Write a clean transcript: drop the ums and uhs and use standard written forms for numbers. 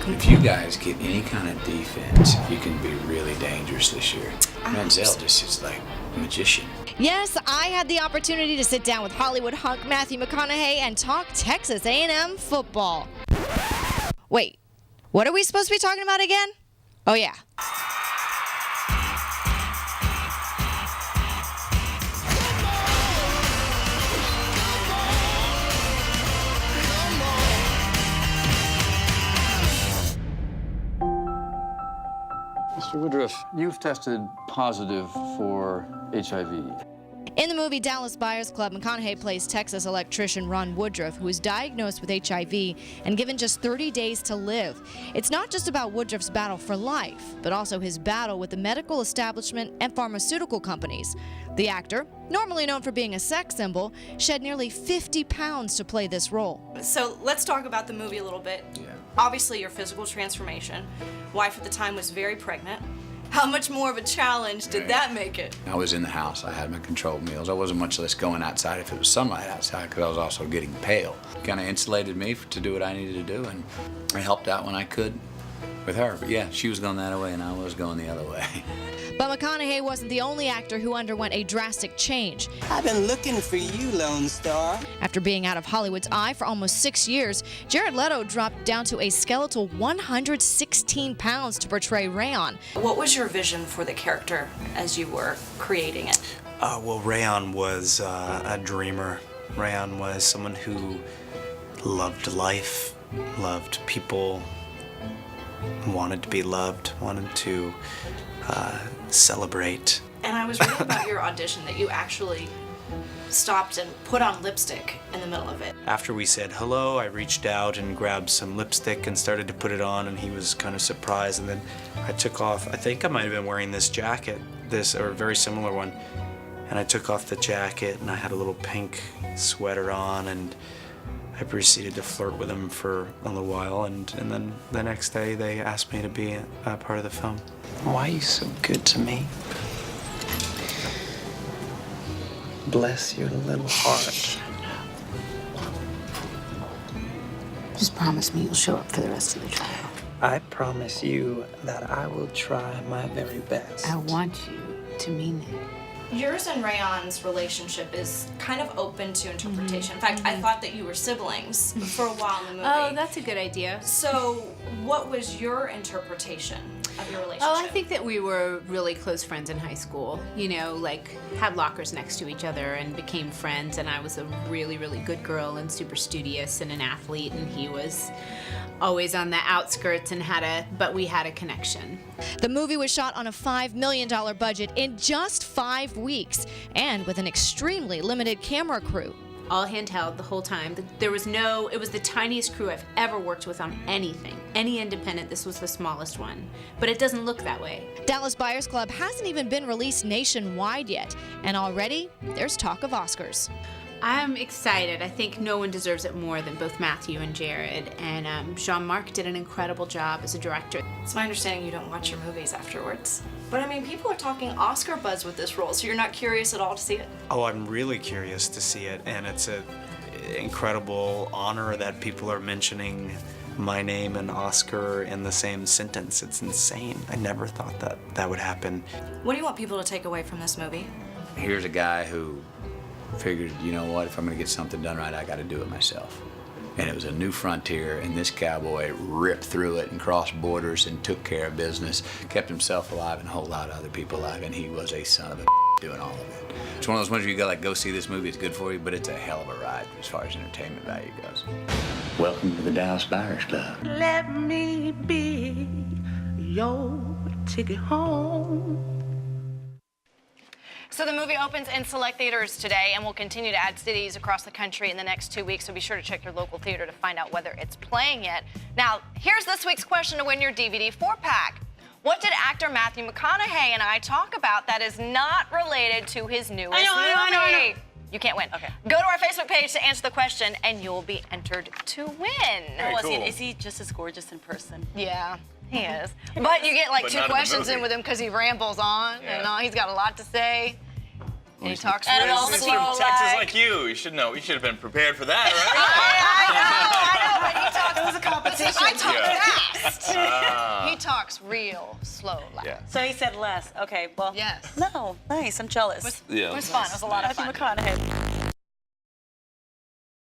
If you guys get any kind of defense, you can be really dangerous this year. Manziel just is like a magician. Yes, I had the opportunity to sit down with Hollywood hunk Matthew McConaughey and talk Texas A&M football. Wait, what are we supposed to be talking about again? Oh, yeah. Mr. Woodruff, you've tested positive for HIV. In the movie Dallas Buyers Club, McConaughey plays Texas electrician Ron Woodruff, who is diagnosed with HIV and given just 30 days to live. It's not just about Woodruff's battle for life, but also his battle with the medical establishment and pharmaceutical companies. The actor, normally known for being a sex symbol, shed nearly 50 pounds to play this role. So let's talk about the movie a little bit. Yeah. Obviously, your physical transformation. Wife at the time was very pregnant. How much more of a challenge did that make it? I was in the house. I had my controlled meals. I wasn't much less going outside if it was sunlight outside because I was also getting pale. Kind of insulated me to do what I needed to do, and I helped out when I could with her. But yeah, she was going that way and I was going the other way. But McConaughey wasn't the only actor who underwent a drastic change. I've been looking for you, Lone Star. After being out of Hollywood's eye for almost 6 years, Jared Leto dropped down to a skeletal 116 pounds to portray Rayon. What was your vision for the character as you were creating it? Well, Rayon was a dreamer. Rayon was someone who loved life, loved people, wanted to be loved, wanted to celebrate. And I was reading about your audition that you actually stopped and put on lipstick in the middle of it. After we said hello, I reached out and grabbed some lipstick and started to put it on, and he was kind of surprised. And then I took off, I think I might have been wearing this jacket, or a very similar one. And I took off the jacket and I had a little pink sweater on, and I proceeded to flirt with him for a little while, and then the next day they asked me to be a part of the film. Why are you so good to me? Bless your little heart. Just promise me you'll show up for the rest of the trial. I promise you that I will try my very best. I want you to mean it. Yours and Rayon's relationship is kind of open to interpretation. In fact, I thought that you were siblings for a while in the movie. Oh, that's a good idea. So, what was your interpretation of your relationship? Oh, I think that we were really close friends in high school. You know, like, had lockers next to each other and became friends, and I was a really, really good girl and super studious and an athlete, and he was always on the outskirts and but we had a connection. The movie was shot on a $5 million budget in just 5 weeks and with an extremely limited camera crew. All handheld the whole time. It was the tiniest crew I've ever worked with on anything. Any independent, this was the smallest one. But it doesn't look that way. Dallas Buyers Club hasn't even been released nationwide yet, and already there's talk of Oscars. I'm excited. I think no one deserves it more than both Matthew and Jared, and Jean-Marc did an incredible job as a director. It's my understanding you don't watch your movies afterwards. But I mean, people are talking Oscar buzz with this role, so you're not curious at all to see it? Oh, I'm really curious to see it, and it's an incredible honor that people are mentioning my name and Oscar in the same sentence. It's insane. I never thought that would happen. What do you want people to take away from this movie? Here's a guy who figured, you know what, if I'm gonna get something done right, I gotta do it myself. And it was a new frontier, and this cowboy ripped through it and crossed borders and took care of business, kept himself alive and a whole lot of other people alive, and he was a son of a doing all of it. It's one of those ones where you go see this movie, it's good for you, but it's a hell of a ride as far as entertainment value goes. Welcome to the Dallas Buyers Club. Let me be your ticket home. So the movie opens in select theaters today and will continue to add cities across the country in the next 2 weeks, so be sure to check your local theater to find out whether it's playing yet. Now, here's this week's question to win your DVD 4-pack. What did actor Matthew McConaughey and I talk about that is not related to his newest movie? I know. You can't win. Okay. Go to our Facebook page to answer the question, and you'll be entered to win. Oh, cool. Is he just as gorgeous in person? Yeah, he is. But you get like But 2 not in the questions in movie. with him because he rambles on, and he's got a lot to say. And he talks And real he's slow. from Texas like you. You should know. You should have been prepared for that, right? I know, but he talks. It was a competition. I talk fast. talks real slow. Like. Yeah. So he said less. Okay, well. Yes. No, nice. I'm jealous. It was fun. It was a lot of Matthew fun. McConaughey.